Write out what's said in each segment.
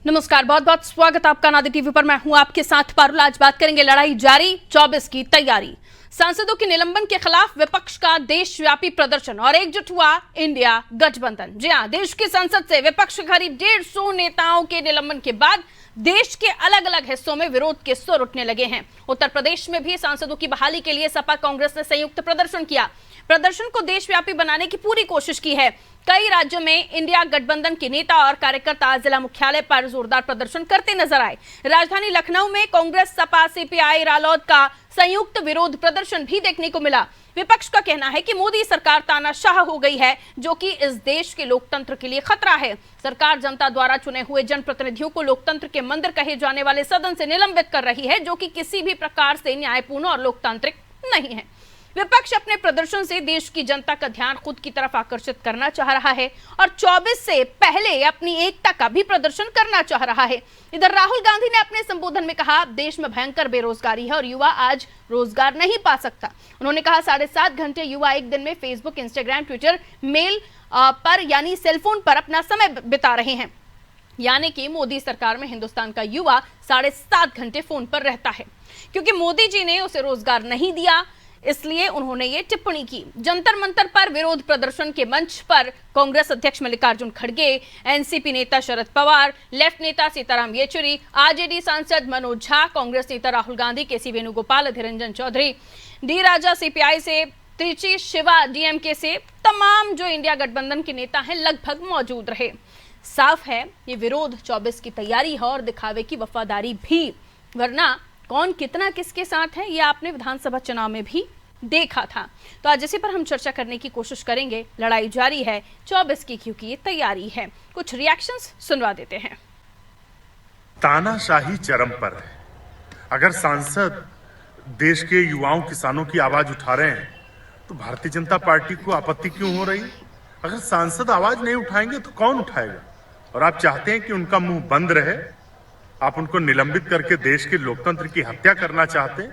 नमस्कार, बहुत बहुत स्वागत आपका नादी टीवी पर। मैं हूं आपके साथ पारुल। आज बात करेंगे लड़ाई जारी, 24 की तैयारी। सांसदों के निलंबन के खिलाफ विपक्ष का देशव्यापी प्रदर्शन और एकजुट हुआ इंडिया गठबंधन। जी हां, देश की संसद से विपक्ष के करीब 150 नेताओं के निलंबन के बाद देश के अलग अलग हिस्सों में विरोध के सुर उठने लगे हैं। उत्तर प्रदेश में भी सांसदों की बहाली के लिए सपा कांग्रेस ने संयुक्त प्रदर्शन किया। प्रदर्शन को देशव्यापी बनाने की पूरी कोशिश की है। कई राज्यों में इंडिया गठबंधन के नेता और कार्यकर्ता जिला मुख्यालय पर जोरदार प्रदर्शन करते नजर आए। राजधानी लखनऊ में कांग्रेस, सपा, सीपीआई, रालोद का संयुक्त विरोध प्रदर्शन भी देखने को मिला। विपक्ष का कहना है कि मोदी सरकार तानाशाह हो गई है, जो कि इस देश के लोकतंत्र के लिए खतरा है। सरकार जनता द्वारा चुने हुए जनप्रतिनिधियों को लोकतंत्र के मंदिर कहे जाने वाले सदन से निलंबित कर रही है, जो कि किसी भी प्रकार से न्यायपूर्ण और लोकतांत्रिक नहीं है। विपक्ष अपने प्रदर्शन से देश की जनता का ध्यान खुद की तरफ आकर्षित करना चाह रहा है और 24 से पहले अपनी एकता का भी प्रदर्शन करना चाह रहा है। इधर राहुल गांधी ने अपने संबोधन में कहा, देश में भयंकर बेरोजगारी है और युवा आज रोजगार नहीं पा सकता। उन्होंने कहा 7.5 घंटे युवा एक दिन में फेसबुक, इंस्टाग्राम, ट्विटर, मेल पर यानी सेलफोन पर अपना समय बिता रहे हैं। यानी कि मोदी सरकार में हिंदुस्तान का युवा 7.5 घंटे फोन पर रहता है, क्योंकि मोदी जी ने उसे रोजगार नहीं दिया, इसलिए उन्होंने ये टिप्पणी की। जंतर मंतर पर विरोध प्रदर्शन के मंच पर कांग्रेस अध्यक्ष मल्लिकार्जुन खड़गे, एनसीपी नेता शरद पवार, लेफ्ट नेता सीताराम येचुरी, आरजेडी सांसद मनोज झा, कांग्रेस नेता राहुल गांधी, केसी वेणुगोपाल, अधीर रंजन चौधरी, डी राजा सीपीआई से, त्रिची शिवा डीएमके से, तमाम जो इंडिया गठबंधन के नेता हैं लगभग मौजूद रहे। साफ है ये विरोध 24 की तैयारी है और दिखावे की वफादारी भी, वरना कौन कितना किसके साथ है ये आपने विधानसभा चुनाव में भी देखा था। तो आज इसी पर हम चर्चा करने की कोशिश करेंगे। लड़ाई जारी है 24 की, क्योंकि ये तैयारी है। कुछ रिएक्शंस सुनवा देते हैं। तानाशाही चरम पर है। अगर सांसद देश के युवाओं, किसानों की आवाज उठा रहे हैं तो भारतीय जनता पार्टी को आपत्ति क्यों हो रही? अगर सांसद आवाज नहीं उठाएंगे तो कौन उठाएगा? और आप चाहते हैं कि उनका मुंह बंद रहे, आप उनको निलंबित करके देश के लोकतंत्र की हत्या करना चाहते हैं।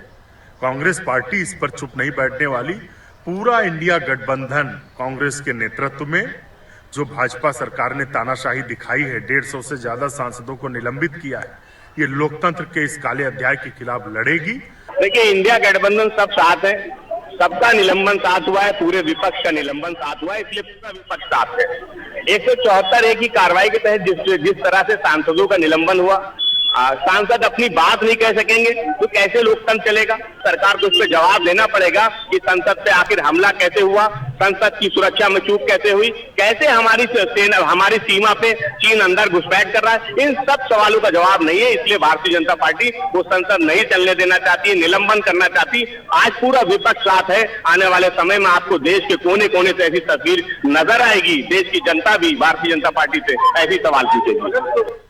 कांग्रेस पार्टी इस पर चुप नहीं बैठने वाली। पूरा इंडिया गठबंधन कांग्रेस के नेतृत्व में, जो भाजपा सरकार ने तानाशाही दिखाई है, 150 से ज्यादा सांसदों को निलंबित किया है, ये लोकतंत्र के इस काले अध्याय के खिलाफ लड़ेगी। देखिए, इंडिया गठबंधन सब साथ है, सबका निलंबन साथ हुआ है, पूरे विपक्ष का निलंबन साथ हुआ है, इसलिए पूरा विपक्ष साथ है। 174 की कार्रवाई के तहत जिस तरह से सांसदों का निलंबन हुआ, सांसद अपनी बात नहीं कह सकेंगे तो कैसे लोकतंत्र चलेगा? सरकार को इस पर जवाब देना पड़ेगा कि संसद पे आखिर हमला कैसे हुआ, संसद की सुरक्षा में चूक कैसे हुई, कैसे हमारी सेना, हमारी सीमा पे चीन अंदर घुसपैठ कर रहा है। इन सब सवालों का जवाब नहीं है, इसलिए भारतीय जनता पार्टी वो संसद नहीं चलने देना चाहती है, निलंबन करना चाहती। आज पूरा विपक्ष साथ है। आने वाले समय में आपको देश के कोने कोने से ऐसी तस्वीर नजर आएगी। देश की जनता भी भारतीय जनता पार्टी से ऐसी सवाल पूछेगी।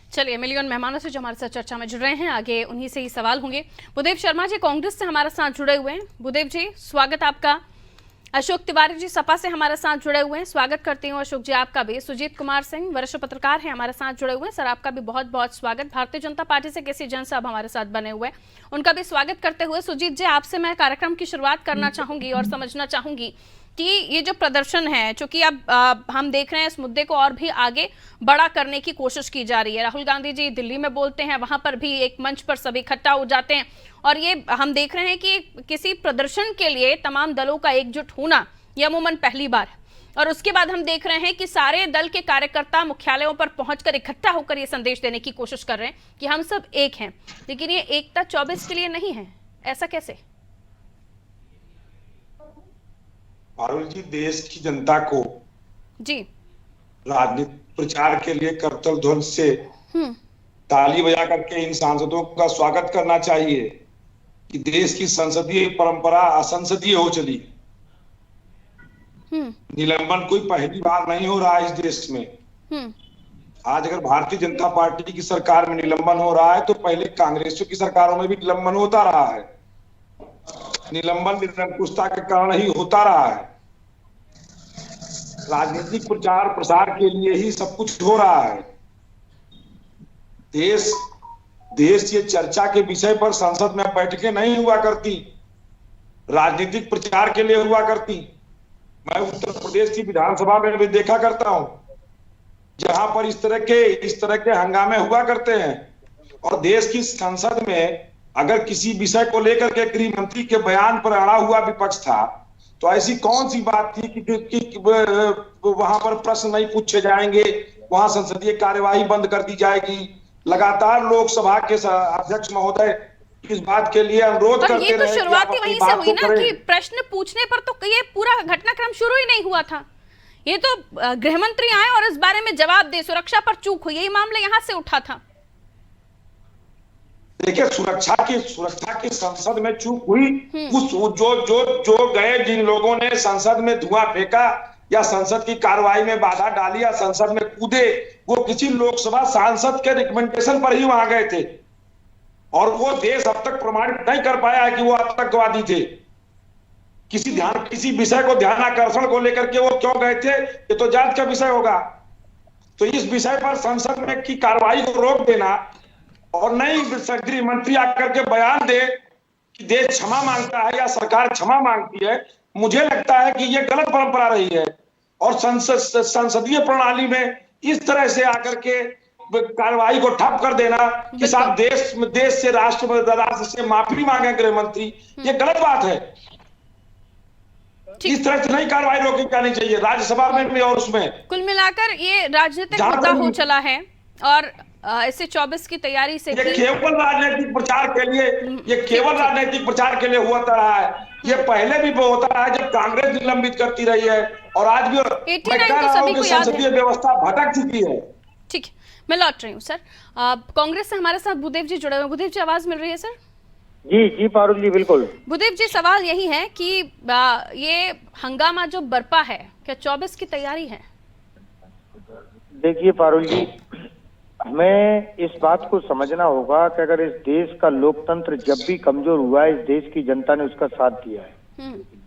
चलिए, मिलियन मेहमानों से जो हमारे साथ चर्चा में जुड़ रहे हैं, आगे उन्हीं से ही सवाल होंगे। भूदेव शर्मा जी कांग्रेस से हमारे साथ जुड़े हुए हैं। भूदेव जी, स्वागत आपका। अशोक तिवारी जी सपा से हमारे साथ जुड़े हुए हैं, स्वागत करती हूँ अशोक जी आपका भी। सुजीत कुमार सिंह वरिष्ठ पत्रकार हैं, हमारे साथ जुड़े हुए हैं, सर आपका भी बहुत बहुत स्वागत। भारतीय जनता पार्टी से किसी जन साहब हमारे साथ बने हुए हैं, उनका भी स्वागत करते हुए सुजीत जी आपसे मैं कार्यक्रम की शुरुआत करना चाहूंगी और समझना चाहूंगी कि ये जो प्रदर्शन है, चूंकि अब हम देख रहे हैं इस मुद्दे को और भी आगे बड़ा करने की कोशिश की जा रही है। राहुल गांधी जी दिल्ली में बोलते हैं, वहां पर भी एक मंच पर सभी इकट्ठा हो जाते हैं और ये हम देख रहे हैं कि किसी प्रदर्शन के लिए तमाम दलों का एकजुट होना ये अमूमन पहली बार है। और उसके बाद हम देख रहे हैं कि सारे दल के कार्यकर्ता मुख्यालयों पर पहुंचकर इकट्ठा होकर ये संदेश देने की कोशिश कर रहे हैं कि हम सब एक हैं, लेकिन ये एकता 24 के लिए नहीं है। ऐसा कैसे? पारुल जी, देश की जनता को जी राजनीतिक प्रचार के लिए करतल ध्वनि से ताली बजा करके इन सांसदों का स्वागत करना चाहिए कि देश की संसदीय परंपरा असंसदीय हो चली। निलंबन कोई पहली बार नहीं हो रहा है इस देश में। आज अगर भारतीय जनता पार्टी की सरकार में निलंबन हो रहा है तो पहले कांग्रेस की सरकारों में भी निलंबन होता रहा है। निलंबन निरंकुशता के कारण ही होता रहा है। राजनीतिक प्रचार प्रसार के लिए ही सब कुछ हो रहा है। देश ये चर्चा के विषय पर संसद में बैठकें नहीं हुआ करती, राजनीतिक प्रचार के लिए हुआ करती। मैं उत्तर प्रदेश की विधानसभा में भी देखा करता हूं जहां पर इस तरह के हंगामे हुआ करते हैं। और देश की संसद में अगर किसी विषय को लेकर के गृह मंत्री के बयान पर अड़ा हुआ विपक्ष था, तो ऐसी कौन सी बात थी कि वहां पर प्रश्न नहीं पूछे जाएंगे, वहां संसदीय कार्यवाही बंद कर दी जाएगी। लगातार लोकसभा के अध्यक्ष महोदय इस बात के लिए अनुरोध करते रहे। ये तो शुरुआत ही वहीं से हुई ना कि प्रश्न पूछने पर तो ये पूरा घटनाक्रम शुरू ही नहीं हुआ था। ये तो गृह मंत्री आए और इस बारे में जवाब दे, सुरक्षा पर चूक हुई, यही मामला यहां से उठा था। देखिए, सुरक्षा की संसद में चूक हुई। उस जो गए, जिन लोगों ने संसद में धुआं फेंका या संसद की कार्रवाई में बाधा डाली या संसद में कूदे, वो किसी लोकसभा सांसद के रिकमेंडेशन पर ही वहां गए थे। और वो देश अब तक प्रमाणित नहीं कर पाया है कि वो आतंकवादी थे। किसी विषय को ध्यानाकर्षण को लेकर के वो क्यों गए थे, ये तो जांच का विषय होगा। तो इस विषय पर संसद में की कार्रवाई को रोक देना और नहीं गृह मंत्री आकर के बयान दे कि देश क्षमा मांगता है या सरकार क्षमा मांगती है, मुझे लगता है कि यह गलत परंपरा रही है। और संसदीय प्रणाली में इस तरह से आकर के कार्रवाई को ठप कर देना कि साहब देश से राष्ट्र से माफी मांगे गृह मंत्री, ये गलत बात है। इस तरह से नहीं कार्रवाई रोकी जानी चाहिए, राज्यसभा में भी और उसमें। कुल मिलाकर ये राजनीतिक मुद्दा हो चला है और ऐसे 24 की तैयारी से ये केवल राजनीतिक प्रचार के लिए हुआ रहा है। ये पहले भी होता रहा है जब कांग्रेस निलंबित करती रही है, और आज भी संसदीय व्यवस्था भटक चुकी है। ठीक है, मैं लौट रही हूँ सर। कांग्रेस से हमारे साथ भूदेव जी जुड़े हुए। भूदेव जी, आवाज मिल रही है सर? जी पारुल जी, बिल्कुल। भूदेव जी, सवाल यही है कि ये हंगामा जो बरपा है, क्या 24 की तैयारी है? देखिए पारुल जी, हमें इस बात को समझना होगा कि अगर इस देश का लोकतंत्र जब भी कमजोर हुआ है, इस देश की जनता ने उसका साथ दिया है।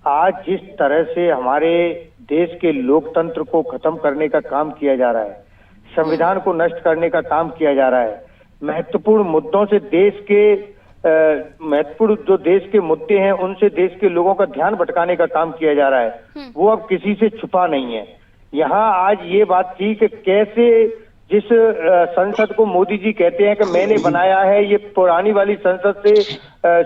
आज जिस तरह से हमारे देश के लोकतंत्र को खत्म करने का काम किया जा रहा है, संविधान को नष्ट करने का काम किया जा रहा है, महत्वपूर्ण मुद्दों से महत्वपूर्ण जो देश के मुद्दे हैं उनसे देश के लोगों का ध्यान भटकाने का काम किया जा रहा है, वो अब किसी से छुपा नहीं है। यहाँ आज ये बात थी कि कैसे जिस संसद को मोदी जी कहते हैं कि मैंने बनाया है, ये पुरानी वाली संसद से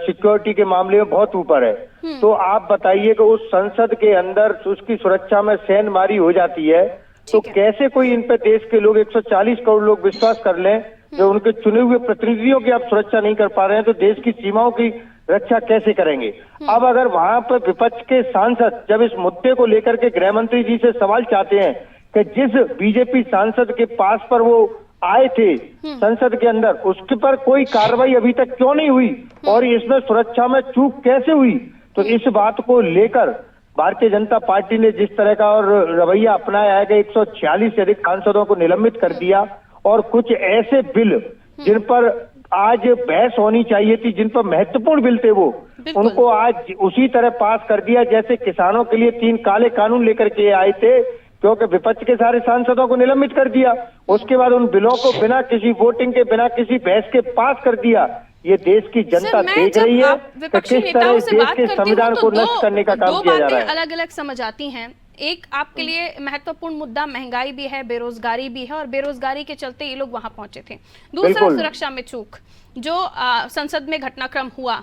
सिक्योरिटी के मामले में बहुत ऊपर है। तो आप बताइए कि उस संसद के अंदर उसकी सुरक्षा में सेंधमारी हो जाती है, तो कैसे कोई इन पे देश के लोग 140 करोड़ लोग विश्वास कर लें जो उनके चुने हुए प्रतिनिधियों की आप सुरक्षा नहीं कर पा रहे हैं, तो देश की सीमाओं की रक्षा कैसे करेंगे? अब अगर वहां पर विपक्ष के सांसद जब इस मुद्दे को लेकर के गृह मंत्री जी से सवाल चाहते हैं कि जिस बीजेपी सांसद के पास पर वो आए थे संसद के अंदर, उसके पर कोई कार्रवाई अभी तक क्यों नहीं हुई और इसमें सुरक्षा में चूक कैसे हुई? तो इस बात को लेकर भारतीय जनता पार्टी ने जिस तरह का और रवैया अपनाया है कि 146 से अधिक सांसदों को निलंबित कर दिया और कुछ ऐसे बिल जिन पर आज बहस होनी चाहिए थी, जिन पर महत्वपूर्ण बिल थे, वो उनको आज उसी तरह पास कर दिया जैसे किसानों के लिए 3 काले कानून लेकर के आए थे, क्योंकि विपक्ष के सारे सांसदों को निलंबित कर दिया। उसके बाद उन बिलों को बिना किसी वोटिंग के, बिना किसी बहस के पास कर दिया। ये देश की जनता देख रही है कि किस तरह देश के संविधान को नष्ट करने का काम किया जा रहा है। अलग अलग समझ आती हैं। एक आपके लिए महत्वपूर्ण मुद्दा महंगाई भी है, बेरोजगारी भी है, और बेरोजगारी के चलते ये लोग वहां पहुंचे थे। दूसरा, सुरक्षा में चूक जो संसद में घटनाक्रम हुआ,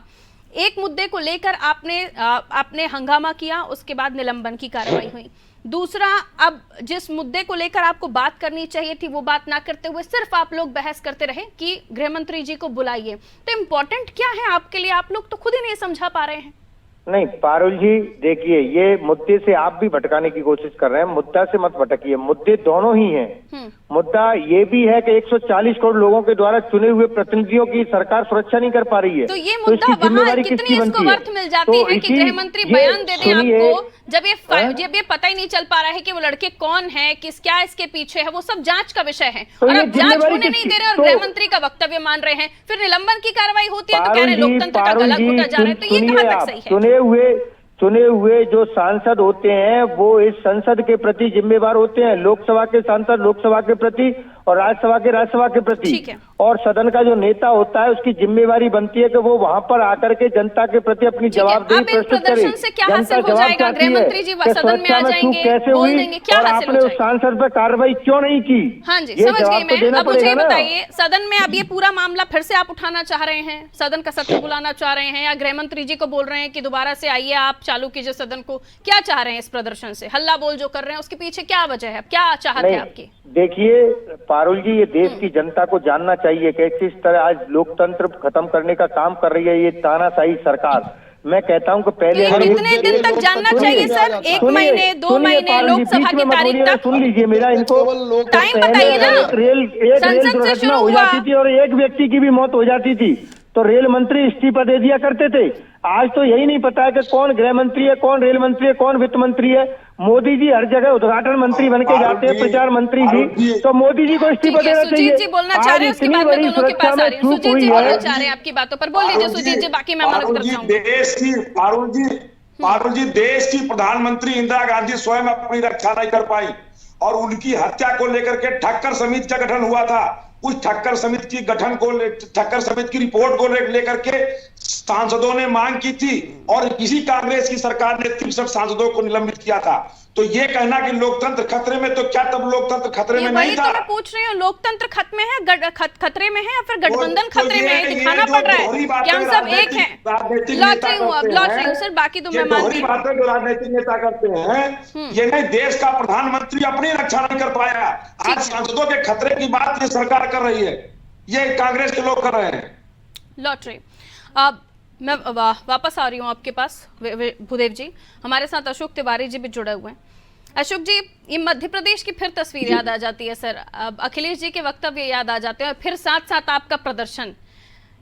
एक मुद्दे को लेकर आपने हंगामा किया, उसके बाद निलंबन की कार्रवाई हुई। दूसरा, अब जिस मुद्दे को लेकर आपको बात करनी चाहिए थी वो बात ना करते हुए सिर्फ आप लोग बहस करते रहे कि गृह मंत्री जी को बुलाइए। तो इम्पोर्टेंट क्या है आपके लिए? आप लोग तो खुद ही नहीं समझा पा रहे हैं। नहीं पारुल जी, देखिए, ये मुद्दे से आप भी भटकाने की कोशिश कर रहे हैं। मुद्दा से मत भटकिए, मुद्दे दोनों ही हैं। मुद्दा ये भी है कि 140 करोड़ लोगों के द्वारा चुने हुए प्रतिनिधियों की सरकार सुरक्षा नहीं कर पा रही है। तो ये मुद्दा वहाँ कितनी इसको अर्थ मिल जाती है कि गृह मंत्री बयान दे दें आपको, जब ये पता ही नहीं चल पा रहा है कि वो लड़के कौन है, क्या इसके पीछे है, वो सब जांच का विषय है। और अब जांच होने नहीं दे रहे और गृह मंत्री का वक्तव्य मान रहे हैं, फिर निलंबन की कार्रवाई होती है तो कह रहे लोकतंत्र का गला घोटा जा रहा है। तो ये कहां तक सही है? चुने हुए जो सांसद होते हैं वो इस संसद के प्रति जिम्मेवार होते हैं। लोकसभा के सांसद लोकसभा के प्रति और राज्यसभा के राज्यसभा के प्रति। और सदन का जो नेता होता है उसकी जिम्मेवारी बनती है कि वो वहां पर आकर के जनता के प्रति अपनी जवाबदेही प्रस्तुत करे। से क्या हासिल हो जाएगा? गृह मंत्री जी सदन में आ जाएंगे, कैसे बोल हुई देंगे, क्या और हासिल आपने हो उस सांसद पर कार्रवाई क्यों नहीं की? हाँ जी, ये समझ गई मैं। अब मुझे ना। बताइए, सदन में अब ये पूरा मामला फिर से आप उठाना चाह रहे हैं, सदन का सत्र बुलाना चाह रहे हैं, या गृह मंत्री जी को बोल रहे हैं कि दोबारा से आइए, आप चालू कीजिए सदन को? क्या चाह रहे हैं इस प्रदर्शन से? हल्ला बोल जो कर रहे हैं उसके पीछे क्या वजह है? क्या चाहत है आपकी? देखिए पारुल जी, ये देश की जनता को जानना चाहिए कि किस तरह आज लोकतंत्र खत्म करने का काम कर रही है ये तानाशाही सरकार। मैं कहता हूँ कि पहले कितने दिन तक जानना चाहिए सर? 1 महीने, 2 महीने, लोकसभा की तारीख तक? सुन लीजिए मेरा, इनको टाइम बताइए ना। रेल दुर्घटना हो जाती थी और एक व्यक्ति की भी मौत हो जाती थी तो रेल मंत्री इस्तीफा दे दिया करते थे। आज तो यही नहीं पता है कि कौन गृह मंत्री है, कौन रेल मंत्री है, कौन वित्त मंत्री है। मोदी जी हर जगह उद्घाटन मंत्री बन के जाते हैं, प्रचार मंत्री जी, तो मोदी जी को इस्तीफा देना चाहिए। सुजीत जी बोलना चाह रहे हैं, उसके बाद में दोनों के पास आ रही हूं। सुजीत जी बोलना चाह रहे हैं आपकी बातों पर, बोल लीजिए सुजीत जी, बाकी मैं मदद करता हूं। पारुल जी, देश की प्रधानमंत्री इंदिरा गांधी स्वयं अपनी रक्षा नहीं कर पाई और उनकी हत्या को लेकर के ठक्कर समिति का गठन हुआ था। उस ठक्कर समिति की रिपोर्ट को लेकर के सांसदों ने मांग की थी और इसी कांग्रेस की सरकार ने 63 सांसदों को निलंबित किया था। तो ये कहना कि लोकतंत्र खतरे में, तो क्या तब लोकतंत्र खतरे में नहीं था? तो मैं पूछ रही हूँ, लोकतंत्र खतरे में है या फिर गठबंधन खतरे में है? दिखाना पड़ रहा है कि हम सब एक हैं। लौट रही हूँ सर, बाकी तो मैं मानती हूँ। बातें जो राजनीतिक नेता करते हैं, ये नहीं, देश का प्रधानमंत्री अपनी रक्षा नहीं कर पाया। आज सांसदों के खतरे की बात ये सरकार कर रही है, ये कांग्रेस के लोग कर रहे हैं। लौट रही अब मैं वापस आ रही हूँ आपके पास भूदेव जी। हमारे साथ अशोक तिवारी जी भी जुड़े हुए हैं। अशोक जी, ये मध्य प्रदेश की फिर तस्वीर याद आ जाती है सर, अब अखिलेश जी के वक्तव्य याद आ जाते हैं और फिर साथ साथ आपका प्रदर्शन।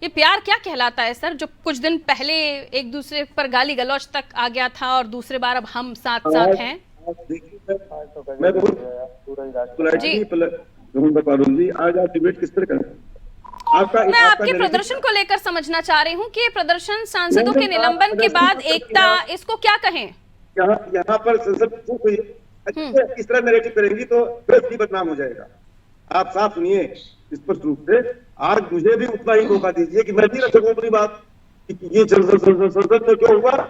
ये प्यार क्या कहलाता है सर, जो कुछ दिन पहले एक दूसरे पर गाली गलौज तक आ गया था और दूसरे बार अब हम साथ साथ हैं? जी आज आप डिबेट किस तरह करें? मैं आपके प्रदर्शन को लेकर समझना चाह रही हूँ कि ये प्रदर्शन सांसदों के निलंबन के बाद एकता, इसको क्या कहें? यहाँ पर संसद इस तरह नैरेटिव करेंगी तो प्रेस भी बदनाम हो जाएगा। आप साफ सुनिए स्पष्ट रूप से, आज मुझे भी उतना ही मौका दीजिए कि मैं भी रख सकूं अपनी बात। ये संसद में क्यों हुआ?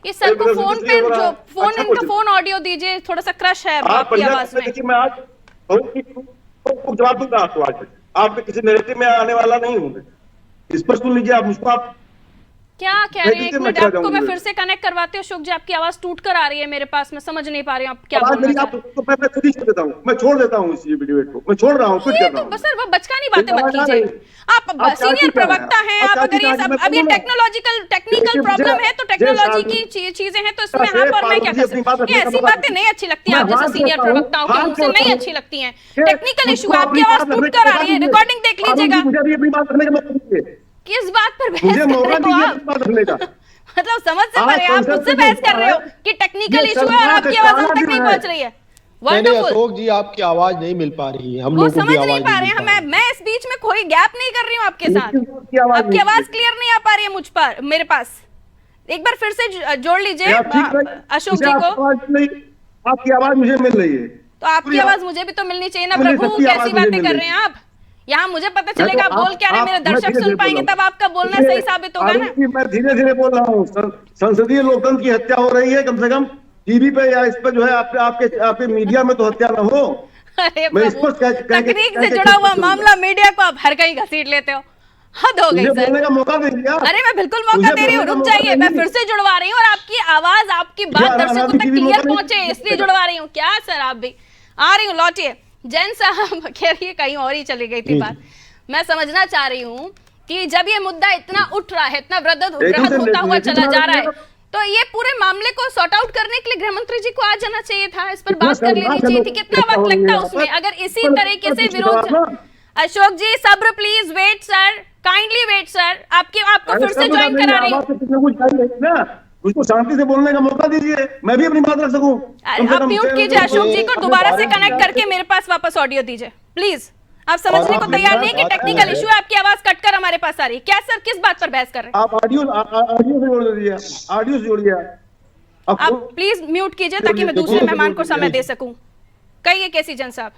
ये सर को फोन पे जो इनका फोन ऑडियो दीजिए, थोड़ा सा क्रश है आपकी आवाज में। देखिए मैं आज जवाब दूंगा आपको, आज आप किसी नैरेटिव में आने वाला नहीं हूं मैं। स्पष्ट सुन लीजिए आप मुझको। आप क्या कह रहे हैं? एक मिनट, आपको मैं फिर से कनेक्ट करवाती हूँ। अशोक जी, आपकी आवाज टूट कर आ रही है मेरे पास, मैं समझ नहीं पा रही हूँ आप क्या बोल रहे हैं। मैं खुद ही छोड़ देता हूँ, मैं छोड़ देता हूँ इस वीडियो को, मैं छोड़ रहा हूँ, कुछ कर रहा हूँ। सर वो बचकानी बातें मत कीजिए, आप सीनियर प्रवक्ता हैं। आप अगर ये सब अब ये टेक्निकल प्रॉब्लम है तो टेक्नोलॉजी की चीजें हैं, तो इसमें आप और मैं क्या कर सकते हैं? ऐसी बातें नहीं अच्छी लगती हैं आप जैसे सीनियर प्रवक्ताओं की, उनसे नहीं अच्छी लगती हैं। टेक्निकल इशू, आपकी आवाज टूट कर आ रही है, रिकॉर्डिंग देख लीजिएगा। किस बात पर बहस कर रहे हो आप? मतलब समझ से परे आप मुझसे बहस कर रहे हो कि टेक्निकल इशू है और आपकी आवाज हम तक नहीं पहुंच रही है। अशोक जी, आपकी आवाज नहीं मिल पा रही है, हम लोग समझ नहीं पा रहे हैं। मैं इस बीच में कोई गैप नहीं कर रही हूँ आपके साथ। आपकी आवाज क्लियर नहीं आ पा रही है मुझ पर, मेरे पास। एक बार फिर से जोड़ लीजिए अशोक जी को। आपकी आवाज मुझे मिल रही है तो आपकी आवाज मुझे भी तो मिलनी चाहिए ना प्रभु। कैसी बातें कर रहे हैं आप? यहाँ मुझे पता चलेगा आप बोल क्या रहे हैं, मेरे दर्शक सुन पाएंगे, तब आपका बोलना सही साबित होगा ना। मैं धीरे धीरे बोल रहा हूँ। संसदीय लोकतंत्र की हत्या हो रही है, कम से कम टीवी पे या इस पे जो है आपके मीडिया में तो हत्या ना हो। अरे तकनीक से जुड़ा हुआ मामला, मीडिया को आप हर कहीं घसीट लेते हो, हद हो गई सर। बोलने का मौका दीजिए। अरे मैं बिल्कुल मौका दे रही हूँ, रुक जाइए, मैं फिर से जुड़वा रही हूँ और आपकी आवाज, आपकी बात दर्शकों तक क्लियर पहुंचे इसलिए जुड़वा रही हूँ। क्या सर आप भी आ रही हूँ, लौटिए। जैन साहब खैर ये कहीं और ही चली गई थी बात। मैं समझना चाह रही हूँ कि जब ये मुद्दा इतना उठ रहा है, इतना वृहद होता हुआ चला जा रहा है, तो ये पूरे मामले को सॉर्ट आउट करने के लिए गृह मंत्री जी को आ जाना चाहिए था, इस पर बात कर लेनी चाहिए थी। कितना वक्त लगता उसमें अगर इसी तरीके से विरोध। अशोक जी सब्र, please wait sir, kindly wait sir. आपको फिर से ज्वाइन करा रही हूँ। उसको शांति से बोलने का मौका दीजिए, मैं भी अपनी बात रख सकूं। आप म्यूट कीजिए अशोक जी को, दोबारा से कनेक्ट करके मेरे पास वापस ऑडियो दीजिए प्लीज। आप समझने को तैयार नहीं कि टेक्निकल इशू है, आपकी आवाज कटकर हमारे पास आ रही है। क्या सर, किस बात पर बहस कर रहे हैं आप? ऑडियो से जोड़ दीजिए, ऑडियो से जोड़िए। आप प्लीज म्यूट कीजिए ताकि मैं दूसरे मेहमान को समय दे सकूं। कहिए कैसी जन साहब।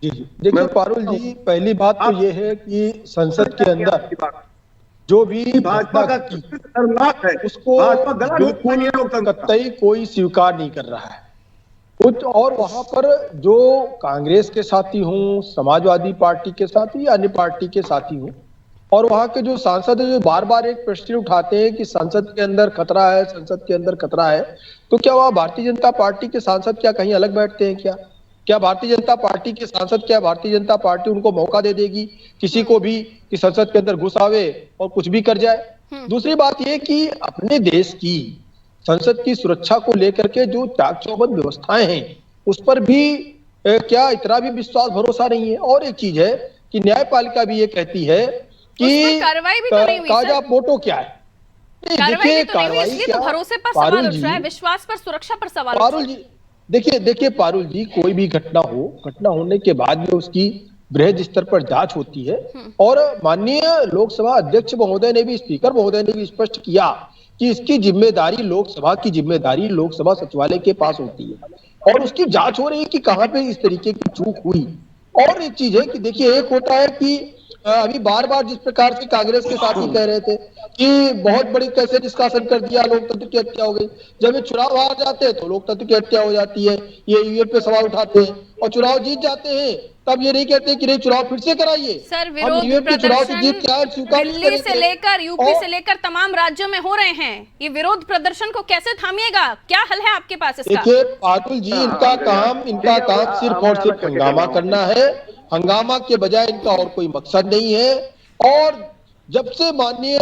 जी जी देखिए पारुल जी, पहली बात तो ये है कि संसद के अंदर जो भी भाजपा का घटना की खतरनाक है, उसको भाजपा गला बिल्कुल घोटने लोकतंत्र का। कतई कोई स्वीकार नहीं कर रहा है कुछ। और वहां पर जो कांग्रेस के साथी हों, समाजवादी पार्टी के साथी या अन्य पार्टी के साथी हों, और वहां के जो सांसद है जो बार बार एक प्रश्न उठाते हैं कि संसद के अंदर खतरा है, संसद के अंदर खतरा है, तो क्या वह भारतीय जनता पार्टी के सांसद क्या कहीं अलग बैठते हैं क्या भारतीय जनता पार्टी के सांसद, क्या भारतीय जनता पार्टी उनको मौका दे देगी किसी को भी कि संसद के अंदर घुस आवे और कुछ भी कर जाए? दूसरी बात यह कि अपने देश की संसद की सुरक्षा को लेकर के जो चाक चौबंद व्यवस्थाएं हैं उस पर भी क्या इतना भी विश्वास भरोसा नहीं है। और एक चीज है कि न्यायपालिका भी ये कहती है कि कार्रवाई भी तो नहीं हुई काजा फोटो क्या है। कार्रवाई भी तो नहीं हुई, इसलिए तो भरोसे पर सवाल उठ रहा है, विश्वास पर, सुरक्षा पर सवाल। पारुल जी देखिए पारुल जी, कोई भी घटना होने के बाद में उसकी बृहद स्तर पर जांच होती है और माननीय लोकसभा अध्यक्ष महोदय ने भी, स्पीकर महोदय ने भी स्पष्ट किया कि इसकी जिम्मेदारी, लोकसभा की जिम्मेदारी लोकसभा सचिवालय के पास होती है और उसकी जांच हो रही है कि कहां पे इस तरीके की चूक हुई। और एक चीज है कि देखिए, एक होता है कि अभी बार बार जिस प्रकार से कांग्रेस के साथी कह रहे थे कि बहुत बड़ी कैसे निष्कासन कर दिया, लोकतंत्र की हत्या हो गई। जब ये चुनाव हार जाते हैं तो लोकतंत्र की हत्या हो जाती है, ये ईवीएम पे सवाल उठाते हैं, और चुनाव जीत जाते हैं तब ये नहीं कहते कि नहीं चुनाव फिर से कराइए। सर, विरोध प्रदर्शन दिल्ली से लेकर यूपी से लेकर तमाम राज्यों में हो रहे हैं। ये विरोध प्रदर्शन को कैसे थामिएगा? क्या हल है आपके पास इसका? देखिए पारुल जी, इनका काम सिर्फ और सिर्फ हंगामा करना है। हंगामा के बजाय इनका और कोई मकसद नहीं है। और जब से माननीय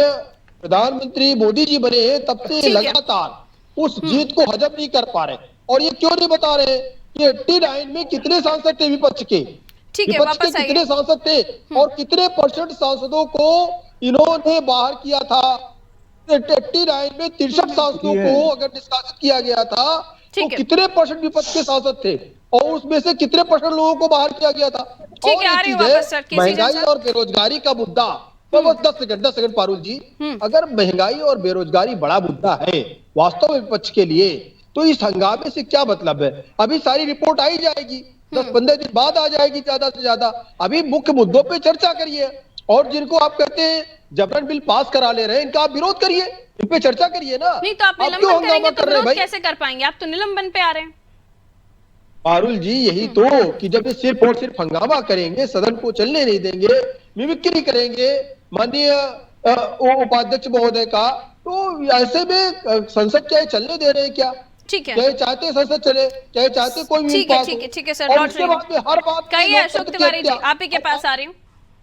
प्रधानमंत्री मोदी जी बने हैं तब से लगातार उस जीत को हजम नहीं कर पा रहे। और ये क्यों नहीं बता रहे कि 89 में कितने सांसद थे विपक्ष के, कितने सांसद थे और कितने % सांसदों को इन्होंने बाहर किया था। 89 में 63 सांसदों को अगर निष्कासित किया गया था तो कितने % विपक्ष के सांसद थे और उसमें से कितने % लोगों को बाहर किया गया था। और एक चीज है, महंगाई और बेरोजगारी का मुद्दा, तो बस 10 सेकंड पारुल जी, अगर महंगाई और बेरोजगारी बड़ा मुद्दा है वास्तव में विपक्ष के लिए, तो इस हंगामे से क्या मतलब है? अभी सारी रिपोर्ट आई जाएगी, 10-15 दिन बाद आ जाएगी ज्यादा से ज्यादा। अभी मुख्य मुद्दों पे चर्चा करिए और जिनको आप कहते हैं जबरन बिल पास करा ले रहे हैं, इनका आप विरोध करिए, इन पे चर्चा करिए ना। नहीं तो आप निलंबन करेंगे तो विरोध कैसे कर पाएंगे? आप तो निलंबन पे आ रहे हैं। पारुल जी, यही तो कि जब ये सिर्फ और सिर्फ हंगामा करेंगे, सदन को चलने नहीं देंगे, मिमिक्री करेंगे माननीय उपाध्यक्ष महोदय का, तो ऐसे में संसद क्या चलने दे रहे हैं क्या? ठीक है, चाहे चाहते संसद चले, चाहे चाहते कोई भी पास हो। ठीक है सर, लौट रहे हैं। हर बात कहिए अशोक तिवारी जी, आप ही के पास आ रही हूँ।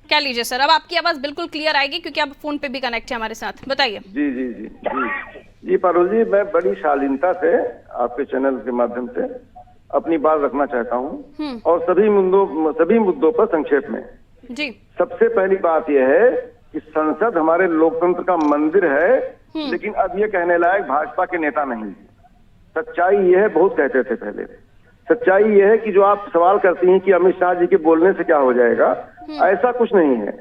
क्या लीजिए सर, अब आपकी आवाज बिल्कुल क्लियर आएगी क्योंकि आप फोन पे भी कनेक्ट है हमारे साथ। बताइए। जी जी जी जी जी पारुल जी, मैं बड़ी शालीनता से आपके चैनल के माध्यम से अपनी बात रखना चाहता हूँ और सभी मुद्दों पर संक्षेप में। जी, सबसे पहली बात यह है कि संसद हमारे लोकतंत्र का मंदिर है, लेकिन अब ये कहने लायक भाजपा के नेता नहीं है। सच्चाई यह है, बहुत कहते थे पहले, सच्चाई यह है कि जो आप सवाल करती हैं कि अमित शाह जी के बोलने से क्या हो जाएगा, ऐसा कुछ नहीं है।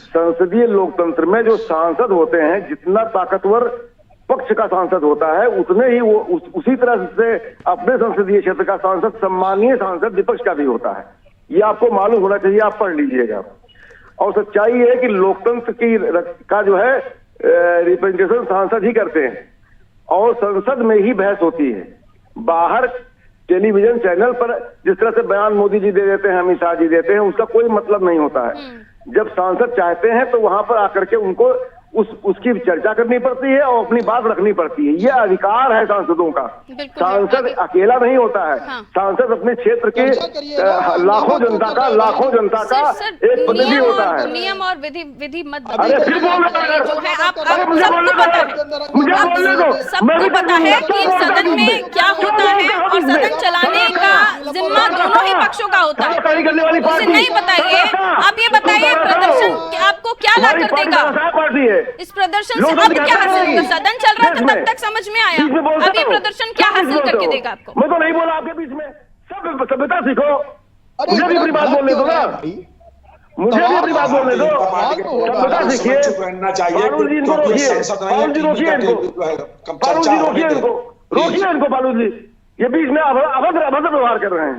संसदीय लोकतंत्र में जो सांसद होते हैं, जितना ताकतवर पक्ष का सांसद होता है उतने ही वो उसी तरह से अपने संसदीय क्षेत्र का सांसद, सम्मानीय सांसद विपक्ष का भी होता है। ये आपको मालूम होना चाहिए, आप पढ़ लीजिएगा। और सच्चाई ये है कि लोकतंत्र का जो है रिप्रेजेंटेशन सांसद ही करते हैं और संसद में ही बहस होती है। बाहर टेलीविजन चैनल पर जिस तरह से बयान मोदी जी दे देते हैं, अमित शाह जी देते हैं, उसका कोई मतलब नहीं होता है। जब सांसद चाहते हैं तो वहां पर आकर के उनको उसकी चर्चा करनी पड़ती है और अपनी बात रखनी पड़ती है। यह अधिकार है सांसदों का। सांसद अकेला नहीं होता है। हाँ। सांसद अपने क्षेत्र के लाखों जनता का एक प्रतिनिधि होता है। नियम और विधि मत जो है सबको पता है कि सदन में क्या होता है और सदन चलाने का जिम्मा दोनों ही पक्षों का होता है। उसे नहीं बताइए, आप ये बताइए प्रदर्शन आपको क्या ला कर देगा? इस प्रदर्शन से अब क्या हासिल होगा? सदन चल रहा था तब तक समझ में आया, अब ये प्रदर्शन क्या हासिल करके देगा आपको? मैं तो नहीं बोला आपके बीच में, सब सभ्यता सीखो। मुझे भी अपनी बात बोलने दो ना, मुझे भी अपनी बात बोलने दो, सभ्यता सीखिए। बालू जी इनको रोकिए, बालू जी रोकिए इनको, बालू जी रोकिए इनको, रोकिए इनको बालू जी। ये बीच में अभद्र व्यवहार कर रहे हैं,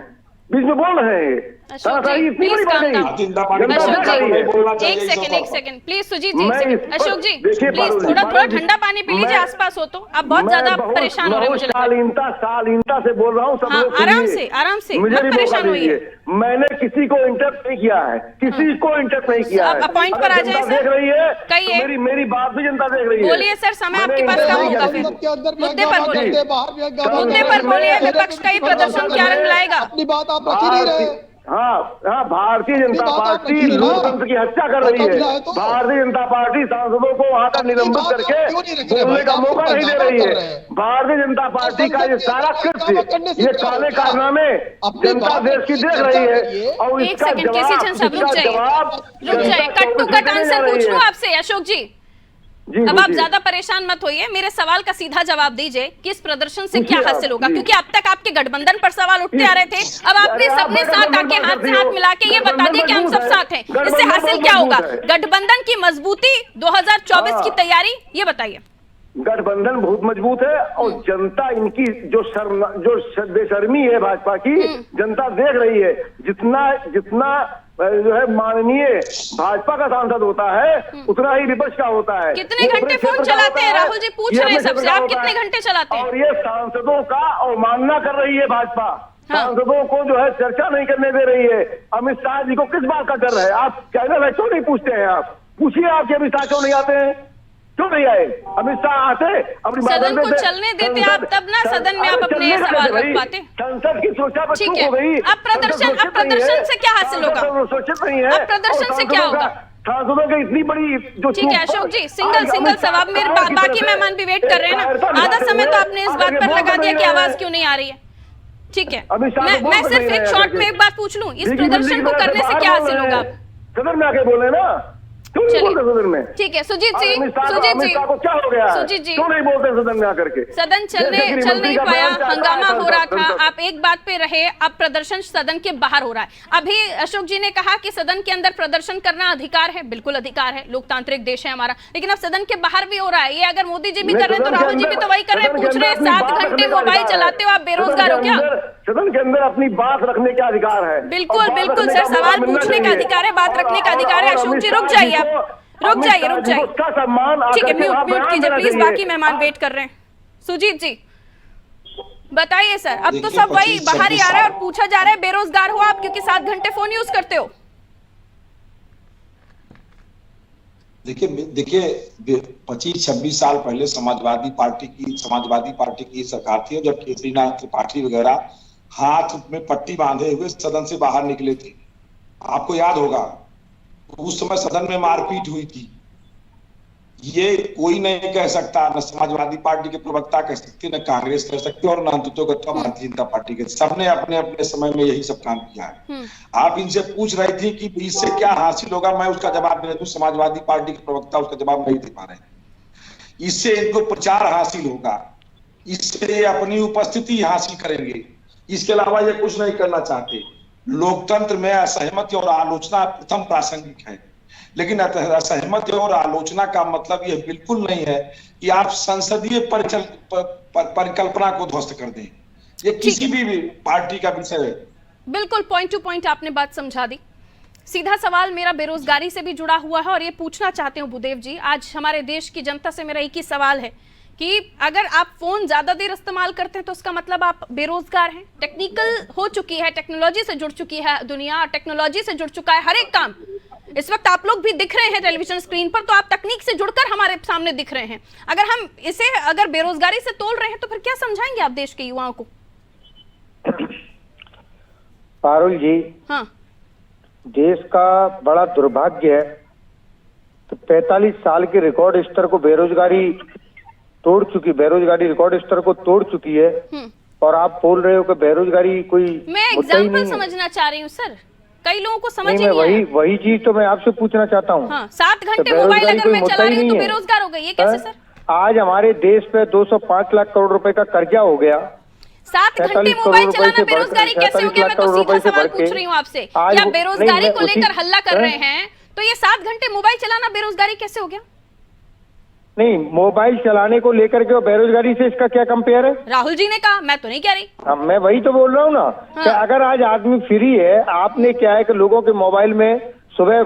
बीच में बोल रहे हैं। अशोक जी प्लीज काम डाउन। अशोक जी एक सेकंड प्लीज, सुजीत जी एक सेकंड। अशोक जी प्लीज थोड़ा ठंडा पानी पी लीजिए, आसपास हो तो आप बहुत ज्यादा परेशान हो रहे हैं मुझे लगता है। शालीनता से बोल रहा हूँ, हाँ आराम से मत परेशान होइए। मैंने किसी को इंटरप्ट नहीं किया है, किसी को इंटरप्ट नहीं किया है। आप पॉइंट पर आ जाए सर, देख रही है कहिए मेरी बात भी जनता देख रही है। बोलिए सर, समय आपके पास कम होगा, फिर मुद्दे पर बोलिए, मुद्दे पर बोलिए। विपक्ष का ही प्रदर्शन क्या रंग लाएगा? अपनी बात आप रख ही नहीं रहे। हाँ, भारतीय जनता पार्टी लोकतंत्र की हत्या कर रही है। भारतीय जनता पार्टी सांसदों को वहां तक निलंबित करके बोलने का मौका नहीं दे रही है। भारतीय जनता पार्टी का ये सारा कृत्य, ये काले कारनामे जनता देश की देख रही है। और एक सेकंड केसी चंद साहब रुक जाइए, कट टू कट आंसर पूछ लूं आपसे अशोक जी। अब आप ज्यादा परेशान मत होइए, मेरे सवाल का सीधा जवाब दीजिए कि इस प्रदर्शन से क्या हासिल होगा, क्योंकि अब तक आपके गठबंधन पर सवाल उठते आ रहे थे। अब आपने सबने साथ आके हाथ से हाथ मिला के ये बता दिया कि हम सब साथ हैं। इससे हासिल क्या होगा? गठबंधन की मजबूती, 2024 की तैयारी, ये बताइए। गठबंधन बहुत मजबूत है और जनता इनकी जो बेशर्मी है भाजपा की, जनता देख रही है। जितना जो है माननीय भाजपा का सांसद होता है, उतना ही विपक्ष का होता है। कितने घंटे फोन चलाते हैं राहुल जी? पूछ रहे हैं सबसे, आप कितने घंटे चलाते हैं? और ये सांसदों का अवमानना कर रही है भाजपा। सांसदों को जो है चर्चा नहीं करने दे रही है। अमित शाह जी को किस बात का डर है? आप चैनल है क्यों नहीं पूछते हैं? आप पूछिए, आपके अमित शाह क्यों नहीं आते हैं? क्यों नहीं आए? अमित शाह आते अपनी सदन को चलने देते आप, तब ना सदन में आप अपने सवाल रख पाते। संसद की सुरक्षा पर चूक हो गई। अब प्रदर्शन से क्या हासिल होगा? सुरक्षित नहीं है। अब प्रदर्शन से क्या होगा? सांसदों की इतनी बड़ी जो ठीक है अशोक जी, सिंगल सवाल। मेरे बाकी मेहमान भी वेट कर रहे हैं ना। आधा समय तो आपने इस बात पर लगा दिया कि आवाज क्यों नहीं आ रही है। ठीक है, मैं सिर्फ एक शॉर्ट में एक बात पूछ लूं, इस प्रदर्शन को करने से क्या हासिल होगा? सदन में आके बोले ना, सदन में। ठीक है सुजीत जी, क्या हो गया? सुजीत जी क्यों नहीं बोलते सदन में आकर के? सदन चल नहीं पाया, हंगामा हो रहा था, आप एक बात पे रहे, अब प्रदर्शन सदन के बाहर हो रहा है। अभी अशोक जी ने कहा कि सदन के अंदर प्रदर्शन करना अधिकार है, बिल्कुल अधिकार है, लोकतांत्रिक देश है हमारा, लेकिन अब सदन के बाहर भी हो रहा है। ये अगर मोदी जी भी कर रहे हैं तो राहुल जी भी तो वही कर रहे हैं। पूछ रहे हैं 7 घंटे मोबाइल चलाते हो आप, बेरोजगार हो क्या? सदन के अंदर अपनी बात रखने का अधिकार है। बिल्कुल सर, सवाल पूछने का अधिकार है, बात रखने का अधिकार है। अशोक जी रुक जाइए, आप रुक जाइए। ठीक है, म्यूट कीजिए प्लीज, बाकी मेहमान वेट कर रहे हैं। सुजीत जी बताइए सर, अब तो सब वही बाहर ही आ रहा है और पूछा जा रहा है बेरोजगार हो आप क्योंकि 7 घंटे फोन यूज करते हो। देखिए 25-26 साल पहले समाजवादी पार्टी की सरकार थी, जब केसरीनाथ त्रिपाठी वगैरह हाथ में पट्टी बांधे हुए सदन से बाहर निकले थे। आपको याद होगा उस समय सदन में मारपीट हुई थी। ये कोई नहीं कह सकता, न समाजवादी पार्टी के प्रवक्ता कह सकते, न कांग्रेस कह सकते और न अंततः भारतीय जनता पार्टी के। सबने अपने अपने समय में यही सब काम किया है। आप इनसे पूछ रही थी कि इससे क्या हासिल होगा, मैं उसका जवाब दे दूं। समाजवादी पार्टी के प्रवक्ता उसका जवाब नहीं दे पा रहे। इससे इनको प्रचार हासिल होगा, इससे अपनी उपस्थिति हासिल करेंगे, इसके अलावा ये कुछ नहीं करना चाहते। लोकतंत्र में असहमति और आलोचना प्रथम प्रासंगिक है, लेकिन असहमति और आलोचना का मतलब यह बिल्कुल नहीं है कि आप संसदीय परिकल्पना को ध्वस्त कर दें। ये किसी भी पार्टी का विषय है। बिल्कुल पॉइंट टू पॉइंट आपने बात समझा दी। सीधा सवाल मेरा बेरोजगारी से भी जुड़ा हुआ है और ये पूछना चाहते हूँ भूदेव जी, आज हमारे देश की जनता से मेरा एक ही सवाल है कि अगर आप फोन ज्यादा देर इस्तेमाल करते हैं तो उसका मतलब आप बेरोजगार हैं। टेक्निकल हो चुकी है, टेक्नोलॉजी से जुड़ चुकी है दुनिया, टेक्नोलॉजी से जुड़ चुका है हर एक काम। इस वक्त आप लोग भी दिख रहे हैं टेलीविजन स्क्रीन पर, तो आप तकनीक से जुड़कर हमारे सामने दिख रहे हैं। अगर हम इसे अगर बेरोजगारी से तोल रहे हैं तो फिर क्या समझाएंगे आप देश के युवाओं को? पारुल जी, हाँ, देश का बड़ा दुर्भाग्य है तो 45 साल के रिकॉर्ड स्तर को बेरोजगारी रिकॉर्ड स्तर को तोड़ चुकी है और आप बोल रहे हो कि बेरोजगारी कोई। मैं एग्जांपल समझना चाह रही हूँ सर, कई लोगों को समझ नहीं है। वही चीज तो मैं आपसे पूछना चाहता हूँ। हाँ, 7 घंटे मोबाइल अगर मैं चला रही हूँ तो बेरोजगार हो गई, ये कैसे सर? आज हमारे देश पे 205 लाख करोड़ रुपए का कर्जा हो गया। 7 घंटे मोबाइल चलाना बेरोजगारी कैसे हो गया? मैं तो सीधा सवाल पूछ रही हूँ आपसे, क्या बेरोजगारी को लेकर हल्ला कर रहे हैं तो ये 7 घंटे मोबाइल चलाना बेरोजगारी कैसे हो गया? नहीं, मोबाइल चलाने को लेकर के और बेरोजगारी से इसका क्या कंपेयर है? राहुल जी ने कहा, मैं तो नहीं कह रही। अब मैं वही तो बोल रहा हूँ ना। कि अगर आज आदमी फ्री है, आपने क्या है कि लोगों के मोबाइल में सुबह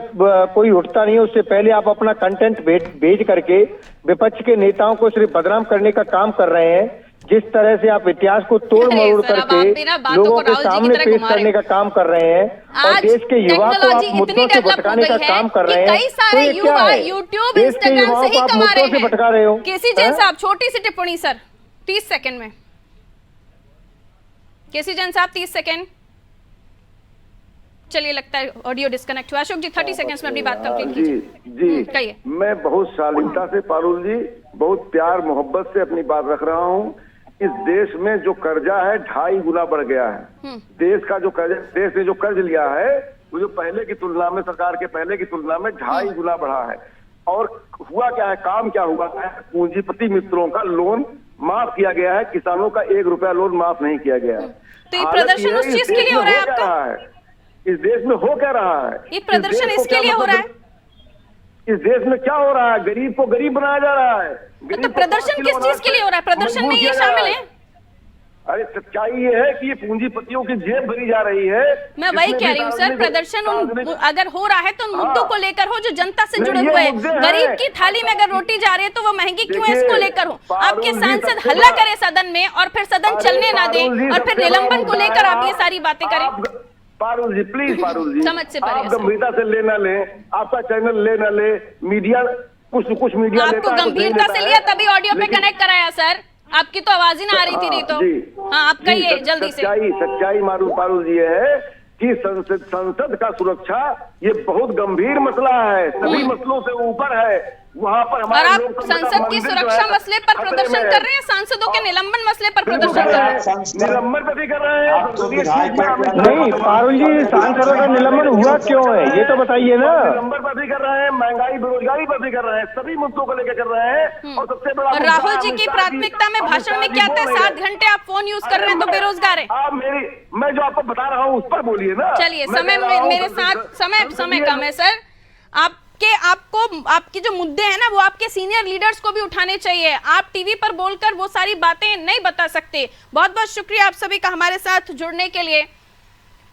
कोई उठता नहीं है, उससे पहले आप अपना कंटेंट भेज करके विपक्ष के नेताओं को सिर्फ बदनाम करने का काम कर रहे हैं। जिस तरह से आप इतिहास को तोड़ मरोड़ करके लोगों के सामने पेश करने का काम कर रहे हैं और देश के युवा को आप मुद्दों से भटकाने का काम कर रहे हैं, कई सारे युवा यूट्यूब इंस्टाग्राम से ही कमा रहे हैं। भटका रहे हो। केसी जैन साहब, छोटी सी टिप्पणी सर, 30 सेकंड में। केसी जैन साहब 30 सेकंड। चलिए, लगता है ऑडियो डिस्कनेक्ट हुआ। अशोक जी 30 सेकंड्स में अपनी बात कंप्लीट कीजिए। जी कहिए। मैं बहुत शालीनता से पारुल जी, बहुत प्यार मोहब्बत से अपनी बात रख रहा हूँ। इस देश में जो कर्जा है 2.5 गुना बढ़ गया है। देश का जो कर्ज, देश ने जो कर्ज लिया है वो जो पहले की तुलना में, सरकार के पहले की तुलना में 2.5 गुना बढ़ा है। और हुआ क्या है, काम क्या हुआ है, पूंजीपति मित्रों का लोन माफ किया गया है, किसानों का 1 रुपया लोन माफ नहीं किया गया। तो ये प्रदर्शन उस चीज के लिए हो रहा है आपका? इस देश में हो क्या रहा है? ये प्रदर्शन इसके लिए हो रहा है? इस देश में क्या हो रहा है? गरीब को गरीब बनाया जा रहा है। तो प्रदर्शन किस चीज के लिए हो रहा है? प्रदर्शन में ये शामिल है? अरे सच्चाई ये है कि ये पूंजीपतियों की जेब भरी जा रही है। मैं वही कह रही हूँ सर, प्रदर्शन अगर हो रहा है तो मुद्दों को लेकर हो जो जनता से जुड़े हुए हैं। गरीब की थाली में अगर रोटी जा रही है तो वो महंगी क्यों है, इसको लेकर हो। आपके सांसद हल्ला करे सदन में और फिर सदन चलने ना दे और फिर निलंबन को लेकर आप ये सारी बातें करें। पारुल जी प्लीज, पारुल जी समझ से परे, आप गंभीरता से ले ना ले, आपका चैनल ले ना ले, मीडिया कुछ मीडिया आपको गंभीरता से लिया तभी ऑडियो पे कनेक्ट कराया सर। आपकी तो आवाज ही ना आ रही थी, नहीं तो। हाँ, आप कहिए जल्दी से। सच्चाई पारुल जी है कि संसद का सुरक्षा ये बहुत गंभीर मसला है, सभी मसलों से ऊपर है। वहाँ पर हमारे और आप संसद की सुरक्षा मसले पर प्रदर्शन कर रहे हैं, सांसदों के निलंबन मसले पर प्रदर्शन कर रहे हैं। निलंबन पे भी कर रहे हैं। नहीं पारुल जी, सांसदों का निलंबन हुआ क्यों है ये तो बताइए ना। निलंबन पर भी कर रहे हैं, महंगाई बेरोजगारी पर भी कर रहे हैं, सभी मुद्दों को लेकर कर रहे हैं। और सबसे बड़ा और राहुल जी की प्राथमिकता में भाषण में क्या था? 7 घंटे आप फोन यूज कर रहे हैं तो बेरोजगार है। आप मैं जो आपको बता रहा हूँ उस पर बोलिए ना। चलिए, समय मेरे साथ समय कम है सर। आपको आपके जो मुद्दे हैं ना वो आपके सीनियर लीडर्स को भी उठाने चाहिए। आप टीवी पर बोलकर वो सारी बातें नहीं बता सकते। बहुत बहुत शुक्रिया आप सभी का हमारे साथ जुड़ने के लिए।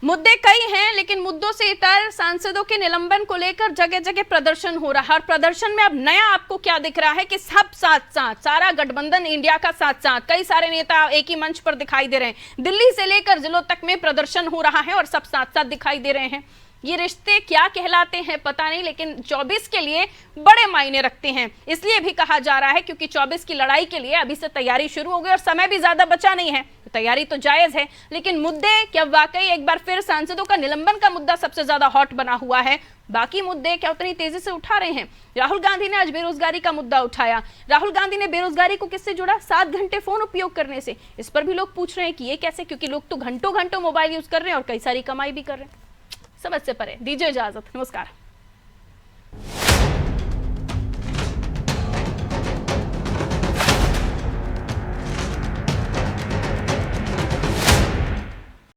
मुद्दे कई हैं लेकिन मुद्दों से इतर सांसदों के निलंबन को लेकर जगह जगह प्रदर्शन हो रहा है। और प्रदर्शन में अब नया आपको क्या दिख रहा है कि सब साथ साथ, सारा गठबंधन इंडिया का साथ साथ, कई सारे नेता एक ही मंच पर दिखाई दे रहे हैं। दिल्ली से लेकर जिलों तक में प्रदर्शन हो रहा है और सब साथ साथ दिखाई दे रहे हैं। ये रिश्ते क्या कहलाते हैं पता नहीं, लेकिन 24 के लिए बड़े मायने रखते हैं। इसलिए भी कहा जा रहा है क्योंकि 24 की लड़ाई के लिए अभी से तैयारी शुरू हो गई और समय भी ज्यादा बचा नहीं है। तो तैयारी तो जायज है, लेकिन मुद्दे क्या वाकई एक बार फिर सांसदों का निलंबन का मुद्दा सबसे ज्यादा हॉट बना हुआ है? बाकी मुद्दे क्या उतनी तेजी से उठा रहे हैं? राहुल गांधी ने आज बेरोजगारी का मुद्दा उठाया। राहुल गांधी ने बेरोजगारी को किससे जोड़ा? 7 घंटे फोन उपयोग करने से। इस पर भी लोग पूछ रहे हैं कि ये कैसे, क्योंकि लोग तो घंटों घंटों मोबाइल यूज कर रहे हैं और कई सारी कमाई भी कर रहे हैं। समझ से परे। दीजिए इजाजत, नमस्कार।